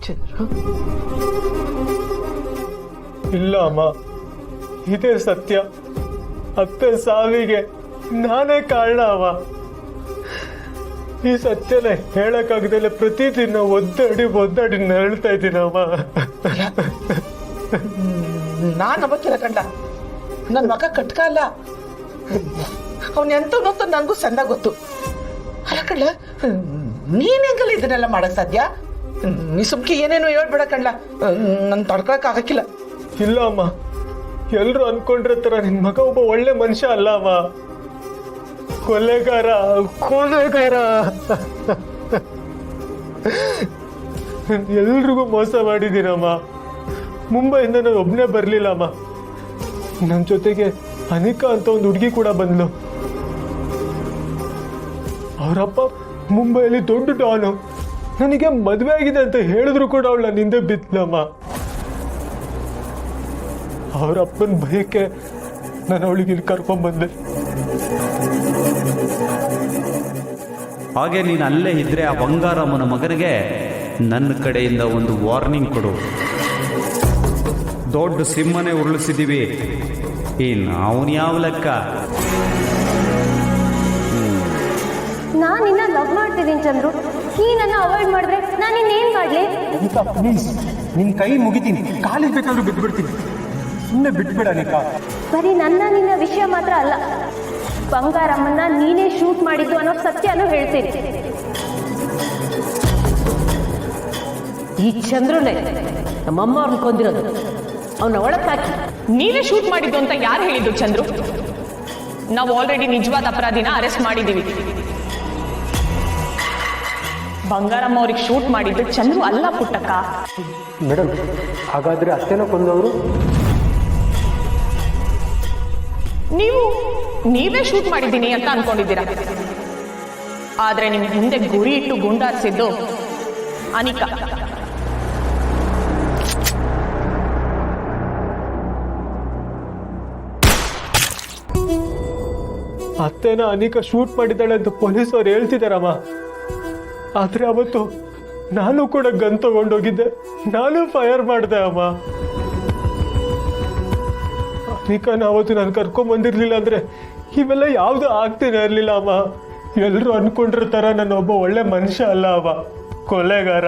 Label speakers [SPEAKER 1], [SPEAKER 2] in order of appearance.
[SPEAKER 1] ಚಂದ್ರು,
[SPEAKER 2] ಇಲ್ಲ ಅಮ್ಮ, ಇದೇ ಸತ್ಯ. ಅತ್ತೆ ಸಾವಿಗೆ ನಾನೇ ಕಾರಣ ಅಮ್ಮ. ಈ ಸತ್ಯನ ಹೇಳಕ್ಕಾಗದಲ್ಲ ಪ್ರತಿದಿನ ಒದ್ದಾಡಿ ನರಳ್ತಾ ಇದ್ದೀನಮ್ಮ.
[SPEAKER 1] ನಾನು ಅವತ್ತಿಲ್ಲ ಕಂಡ, ನನ್ನ ಮಗ ಕಟ್ಕ ಅಲ್ಲ, ಅವನ್ ಎಂತವನು ಅಂತ ನನಗೂ ಸಂದ ಗೊತ್ತು. ಅಲ್ಲ ಕಳ್ಳ, ನೀನ್ ಹೆಂಗಲ್ಲ ಇದನ್ನೆಲ್ಲ ಮಾಡಕ್ ಸಾಧ್ಯ? ನೀ ಸುಮ್ಕಿ ಏನೇನು ಹೇಳ್ಬೇಡ ಕಳ್ಳ, ನನ್ ತಡ್ಕೊಳಕ್ ಆಗಕ್ಕಿಲ್ಲ.
[SPEAKER 2] ಇಲ್ಲ ಅಮ್ಮ, ಎಲ್ರು ಅನ್ಕೊಂಡ್ರೆ ತರ ನಿನ್ ಮಗ ಒಬ್ಬ ಒಳ್ಳೆ ಮನುಷ್ಯ ಅಲ್ಲ ಅಮ್ಮ, ಕೊಲೆಗಾರ. ಎಲ್ರಿಗೂ ಮೋಸ ಮಾಡಿದ್ದೀನಮ್ಮ. ಮುಂಬೈಯಿಂದ ನಾನು ಒಬ್ಬನೇ ಬರ್ಲಿಲ್ಲ ಅಮ್ಮ, ನನ್ನ ಜೊತೆಗೆ ಅನಿಕಾ ಅಂತ ಒಂದು ಹುಡುಗಿ ಕೂಡ ಬಂದ್ಲು. ಅವರಪ್ಪ ಮುಂಬೈಯಲ್ಲಿ ದೊಡ್ಡ ಡಾನು. ನನಗೆ ಮದುವೆ ಆಗಿದೆ ಅಂತ ಹೇಳಿದ್ರು ಕೂಡ ಅವಳು ನನ್ನ ಹಿಂದೆ ಬಿದ್ಲಮ್ಮ. ಅವರಪ್ಪನ ಭಯಕ್ಕೆ ನಾನು ಅವಳಿಗೆ ಇಲ್ಲಿ ಕರ್ಕೊಂಡ್ಬಂದೆ.
[SPEAKER 3] ಹಾಗೆ ನೀನು ಅಲ್ಲೇ ಇದ್ರೆ ಆ ಬಂಗಾರಮ್ಮನ ಮಗನಿಗೆ ನನ್ನ ಕಡೆಯಿಂದ ಒಂದು ವಾರ್ನಿಂಗ್ ಕೊಡು. ದೊಡ್ಡ ಸಿಂಹನೇ ಉರುಳಿಸಿದ್ದೀವಿ, ಇನ್ನು ಅವನು ಯಾವ ಲೆಕ್ಕ?
[SPEAKER 4] ನಾನು ನಿನ್ನ ಲವ್ ಮಾಡ್ತಿದ್ದೀನಿ ಚಂದ್ರು, ನೀ ನನ್ನ ಅವಾಯ್ಡ್ ಮಾಡಿದ್ರೆ ನಾನು ಇನ್ನೇನು ಮಾಡಲಿ?
[SPEAKER 2] ಪ್ಲೀಸ್, ನಿನ್ನ ಕೈ ಮುಗಿತೀನಿ, ಕಾಲಿಗೆ ಬೇಕಾದ್ರೂ ಬಿಟ್ಬಿಡ್ತೀನಿ, ಸುಮ್ಮನೆ ಬಿಟ್ಬಿಡ ನಿಕಾ.
[SPEAKER 4] ಬರೀ ನಿನ್ನ ವಿಷಯ ಮಾತ್ರ ಅಲ್ಲ, ಬಂಗಾರಮ್ಮನ್ನ ನೀನೇ ಶೂಟ್ ಮಾಡಿದ್ದು ಅನ್ನೋ ಸತ್ಯನೂ ಹೇಳ್ತೀನಿ.
[SPEAKER 5] ಈ ಚಂದ್ರನೇ ನಮ್ಮಮ್ಮ ಅವ್ರನ್ನ ಕೊಂದಿರೋದು, ಅವನ ಒಳಗೆ ಹಾಕಿ
[SPEAKER 6] ನೀವೇ ಶೂಟ್ ಮಾಡಿದ್ದು ಅಂತ ಯಾರು ಹೇಳಿದ್ದು ಚಂದ್ರು? ನಾವು ಆಲ್ರೆಡಿ ನಿಜವಾದ ಅಪರಾಧಿನ ಅರೆಸ್ಟ್ ಮಾಡಿದ್ದೀವಿ. ಬಂಗಾರಮ್ಮ ಅವ್ರಿಗೆ ಶೂಟ್ ಮಾಡಿದ್ದು ಚಂದ್ರು ಅಲ್ಲ ಪುಟ್ಟಕ್ಕ.
[SPEAKER 2] ಮೇಡಮ್, ಹಾಗಾದ್ರೆ ಅತ್ತೆನ ಕೊಂದವರು
[SPEAKER 6] ನೀವೇ ಶೂಟ್ ಮಾಡಿದ್ದೀನಿ ಅಂತ ಅನ್ಕೊಂಡಿದ್ದೀರಾ, ಆದ್ರೆ ನಿಮ್ ಹಿಂದೆ ಗುರಿ ಇಟ್ಟು ಗುಂಡಾರಿಸಿದ್ದು ಅನಿಕಾ.
[SPEAKER 2] ಅತ್ತೆನ ಅನಿಕಾ ಶೂಟ್ ಮಾಡಿದ್ದಾಳೆ ಅಂತ ಪೊಲೀಸವ್ರು ಹೇಳ್ತಿದಾರಮ್ಮ. ಆದ್ರೆ ಅವತ್ತು ನಾನು ಕೂಡ ಗನ್ ತಗೊಂಡೋಗಿದ್ದೆ, ನಾನು ಫೈರ್ ಮಾಡಿದೆ ಅಮ್ಮ. ಅನಿಕಾನ ಅವತ್ತು ನಾನು ಕರ್ಕೊಂಡ್ ಅಂದ್ರೆ ಇವೆಲ್ಲ ಯಾವ್ದು ಆಗ್ತೇನೆ ಇರ್ಲಿಲ್ಲ ಅಮ್ಮ. ಎಲ್ರು ಅನ್ಕೊಂಡಿರ್ತಾರ ನಾನು ಒಬ್ಬ ಒಳ್ಳೆ ಮನುಷ್ಯ ಅಲ್ಲ ಅಮ್ಮ, ಕೊಲೆಗಾರ.